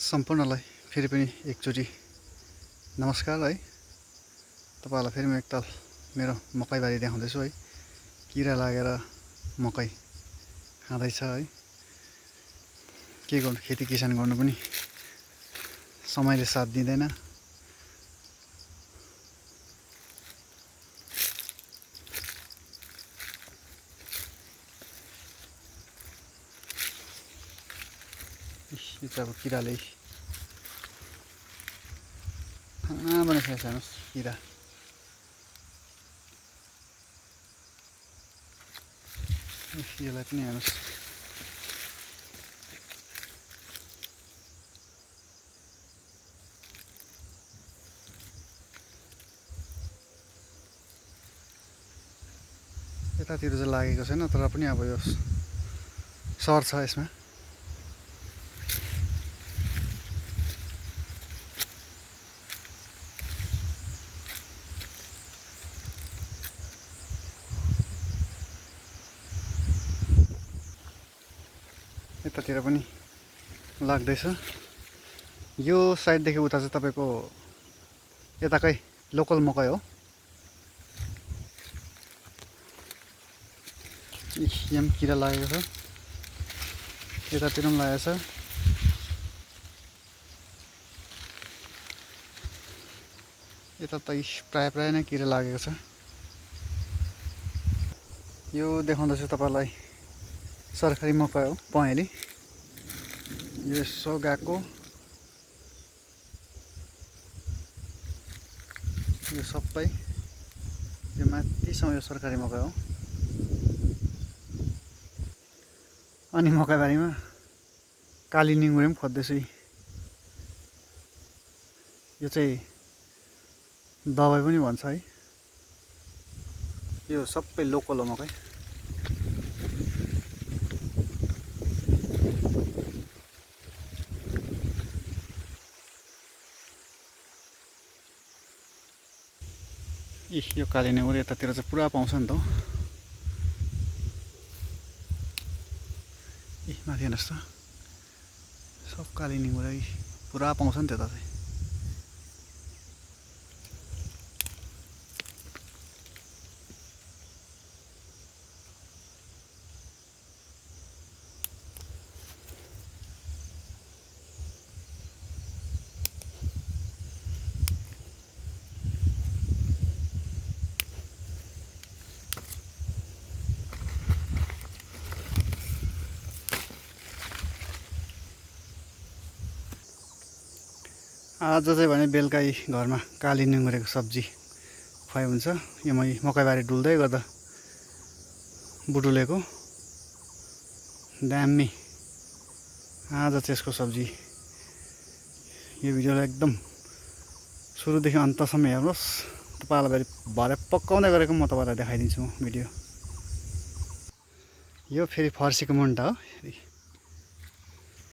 सम्पूर्णलाई फेरि पनि एकचोटि नमस्कार है। तपाईहरुलाई फेरि म एकताल मेरो मकैबारी देखाउँदैछु है। किरा लागेर मकै खाँदैछ है। के गर्नु, खेती किसान गर्नु पनि समयले साथ दिँदैन। यो चाहिँ अब किराले खाना बनाइसकेको छ। हेर्नुहोस् किरा यसलाई पनि हेर्नुहोस्। यतातिर चाहिँ लागेको छैन, तर पनि अब यो सर्छ यसमा। यतातिर पनि लाग्दैछ। यो साइडदेखि उता चाहिँ तपाईको यताकै लोकल मकै हो। यहाँ किरा लागेको छ, यतातिर पनि लागेको छ। यता त प्राय नै किरा लागेको छ। यो देखाउँदैछु तपाईलाई सरकारी मकै हो, पहेँली। यो यसो गएको, यो सबै यो माथिसम्म यो सरकारी मकै हो। अनि मकैबारीमा काली निङ्गुरे पनि खोज्दैछु। यो चाहिँ दबाई पनि भन्छ है। यो सबै लोकल हो मकै। यो काली निङ्गुरे यतातिर चाहिँ पुरा पाउँछ नि त। माथि हेर्नुहोस् त, सब काली निङ्गुरे पुरा पाउँछ नि त्यता चाहिँ। आज चाहिँ भने बेलुका घरमा काली निङ्गुरेको सब्जी खुवाइ हुन्छ। यो मकैबारी डुल्दै गर्दा बुटुलेको दामी। आज चाहिँ यसको सब्जी, यो भिडियोलाई एकदम सुरुदेखि अन्तसम्म हेर्नुहोस्। तपाईलाई भरे पकाउँदै गरेको म तपाईलाई देखाइदिन्छु भिडियो। यो फेरि फर्सीको मुन्टा हो।